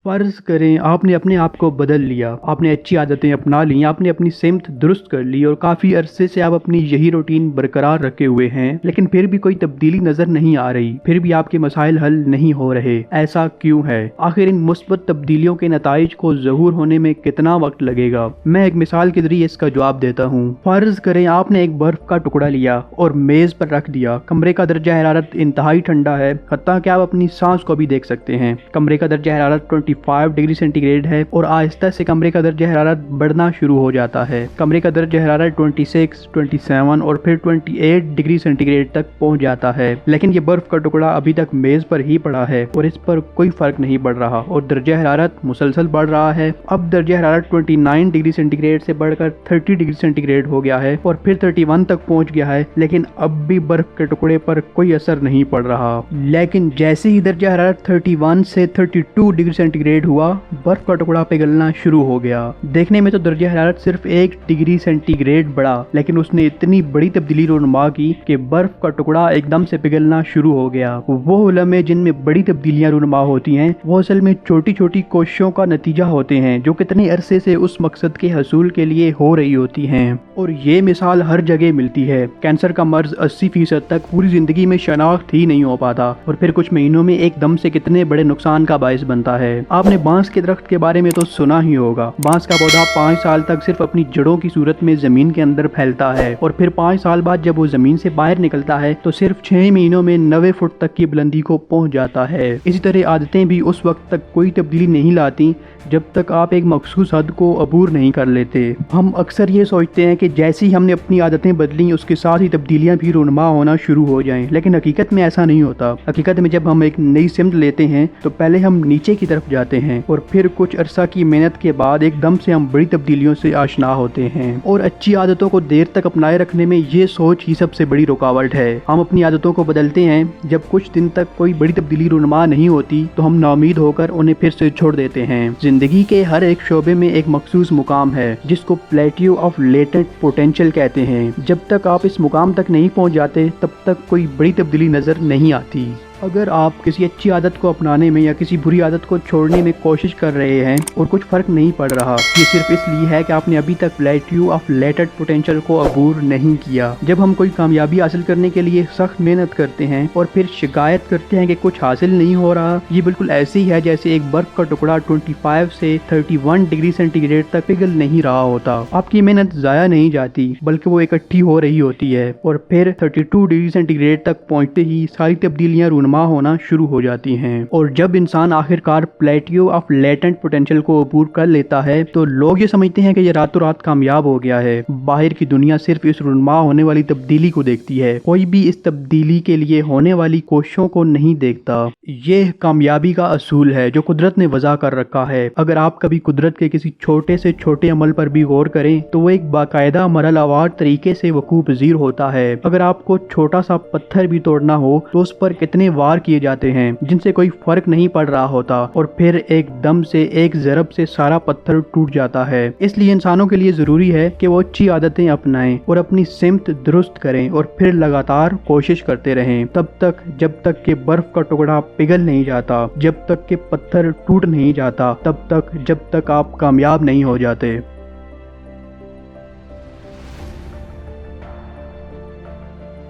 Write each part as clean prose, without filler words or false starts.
فرض کریں آپ نے اپنے آپ کو بدل لیا، آپ نے اچھی عادتیں اپنا لی، آپ نے اپنی سمت درست کر لی اور کافی عرصے سے آپ اپنی یہی روٹین برقرار رکھے ہوئے ہیں، لیکن پھر بھی کوئی تبدیلی نظر نہیں آ رہی، پھر بھی آپ کے مسائل حل نہیں ہو رہے۔ ایسا کیوں ہے؟ آخر ان مثبت تبدیلیوں کے نتائج کو ظہور ہونے میں کتنا وقت لگے گا؟ میں ایک مثال کے ذریعے اس کا جواب دیتا ہوں۔ فرض کریں آپ نے ایک برف کا ٹکڑا لیا اور میز پر رکھ دیا۔ کمرے کا درجہ حرارت انتہائی ٹھنڈا ہے، حتیٰ کہ آپ اپنی سانس کو بھی دیکھ سکتے ہیں۔ کمرے کا درجہ حرارت 25 ڈگری سینٹی گریڈ ہے اور آہستہ سے کمرے کا درجہ حرارت بڑھنا شروع ہو جاتا ہے۔ کمرے کا درجہ حرارت 26، 27 اور پھر 28 ڈگری سینٹی گریڈ تک پہنچ جاتا ہے، لیکن یہ برف کا ٹکڑا ابھی تک میز پر ہی پڑا ہے اور اس پر کوئی فرق نہیں پڑ رہا اور درجہ حرارت مسلسل بڑھ رہا ہے۔ اب درجہ حرارت 29 ڈگری سینٹی گریڈ سے بڑھ کر 30 ڈگری سینٹی گریڈ ہو گیا ہے اور پھر 31 تک پہنچ گیا ہے، لیکن اب بھی برف کے ٹکڑے پر کوئی اثر نہیں پڑ رہا۔ لیکن جیسے ہی درجہ حرارت 31 سے 32 ڈگری سینٹی گریڈ ہوا، برف کا ٹکڑا پگھلنا شروع ہو گیا۔ دیکھنے میں تو درجہ حرارت صرف 1 ڈگری سینٹی گریڈ بڑھا، لیکن اس نے اتنی بڑی تبدیلی رونما کی کہ برف کا ٹکڑا ایک دم سے پگھلنا شروع ہو گیا۔ وہ علماء جن میں بڑی تبدیلیاں رونما ہوتی ہیں، وہ اصل میں چھوٹی چھوٹی کوششوں کا نتیجہ ہوتے ہیں جو کتنے عرصے سے اس مقصد کے حصول کے لیے ہو رہی ہوتی ہیں، اور یہ مثال ہر جگہ ملتی ہے۔ کینسر کا مرض 80% تک پوری زندگی میں شناخت ہی نہیں ہو پاتا اور پھر کچھ مہینوں میں ایک دم سے کتنے بڑے نقصان کا باعث بنتا ہے۔ آپ نے بانس کے درخت کے بارے میں تو سنا ہی ہوگا۔ بانس کا پودا 5 سال تک صرف اپنی جڑوں کی صورت میں زمین کے اندر پھیلتا ہے اور پھر 5 سال بعد جب وہ زمین سے باہر نکلتا ہے تو صرف 6 مہینوں میں 90 فٹ تک کی بلندی کو پہنچ جاتا ہے۔ اسی طرح عادتیں بھی اس وقت تک کوئی تبدیلی نہیں لاتی جب تک آپ ایک مخصوص حد کو عبور نہیں کر لیتے۔ ہم اکثر یہ سوچتے ہیں کہ جیسے ہی ہم نے اپنی عادتیں بدلیں اس کے ساتھ ہی تبدیلیاں بھی رونما ہونا شروع ہو جائیں، لیکن حقیقت میں ایسا نہیں ہوتا۔ حقیقت میں جب ہم ایک نئی سمت لیتے ہیں تو پہلے ہم نیچے کی طرف جاتے ہیں اور پھر کچھ عرصہ کی محنت کے بعد ایک دم سے ہم بڑی تبدیلیوں سے آشنا ہوتے ہیں۔ اور اچھی عادتوں کو دیر تک اپنائے رکھنے میں یہ سوچ ہی سب سے بڑی رکاوٹ ہے۔ ہم اپنی عادتوں کو بدلتے ہیں، جب کچھ دن تک کوئی بڑی تبدیلی رونما نہیں ہوتی تو ہم ناامید ہو کر انہیں پھر سے چھوڑ دیتے ہیں۔ زندگی کے ہر ایک شعبے میں ایک مخصوص مقام ہے جس کو پلیٹیو آف لیٹنٹ پوٹینشل کہتے ہیں۔ جب تک آپ اس مقام تک نہیں پہنچ جاتے تب تک کوئی بڑی تبدیلی نظر نہیں آتی۔ اگر آپ کسی اچھی عادت کو اپنانے میں یا کسی بری عادت کو چھوڑنے میں کوشش کر رہے ہیں اور کچھ فرق نہیں پڑ رہا، یہ صرف اس لیے ہے کہ آپ نے ابھی تک پلیٹیو آف لیٹنٹ پوٹینشل کو عبور نہیں کیا۔ جب ہم کوئی کامیابی حاصل کرنے کے لیے سخت محنت کرتے ہیں اور پھر شکایت کرتے ہیں کہ کچھ حاصل نہیں ہو رہا، یہ بالکل ایسے ہی ہے جیسے ایک برف کا ٹکڑا 25 سے 31 ڈگری سینٹی گریڈ تک پگھل نہیں رہا ہوتا۔ آپ کی محنت ضائع نہیں جاتی بلکہ وہ اکٹھی ہو رہی ہوتی ہے اور پھر 32 ڈگری سینٹی گریڈ تک پہنچتے ہی ساری تبدیلیاں رونما ہونا شروع ہو جاتی ہیں۔ اور جب انسان آخر کار پلیٹیو آف لیٹنٹ پوٹینشل کو عبور کر لیتا ہے تو لوگ یہ سمجھتے ہیں کہ یہ راتوں رات کامیاب ہو گیا ہے۔ باہر کی دنیا صرف اس رونما ہونے والی تبدیلی کو دیکھتی ہے، کوئی بھی اس تبدیلی کے لیے ہونے والی کوششوں کو نہیں دیکھتا۔ یہ کامیابی کا اصول ہے جو قدرت نے وضع کر رکھا ہے۔ اگر آپ کبھی قدرت کے کسی چھوٹے سے چھوٹے عمل پر بھی غور کریں تو وہ ایک باقاعدہ مرحلہ وار طریقے سے وقوع پذیر ہوتا ہے۔ اگر آپ کو چھوٹا سا پتھر بھی توڑنا ہو تو اس پر کتنے وار کیے جاتے ہیں جن سے کوئی فرق نہیں پڑ رہا ہوتا اور پھر ایک دم سے ایک ضرب سے سارا پتھر ٹوٹ جاتا ہے۔ اس لیے انسانوں کے لیے ضروری ہے کہ وہ اچھی عادتیں اپنائیں اور اپنی سمت درست کریں اور پھر لگاتار کوشش کرتے رہیں تب تک جب تک کہ برف کا ٹکڑا پگھل نہیں جاتا، جب تک کہ پتھر ٹوٹ نہیں جاتا، تب تک جب تک آپ کامیاب نہیں ہو جاتے۔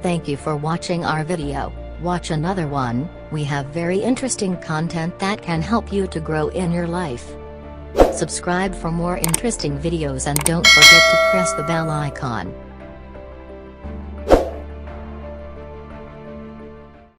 Thank you for watching our video. Watch another one. We have very interesting content that can help you to grow in your life. Subscribe for more interesting videos and don't forget to press the bell icon.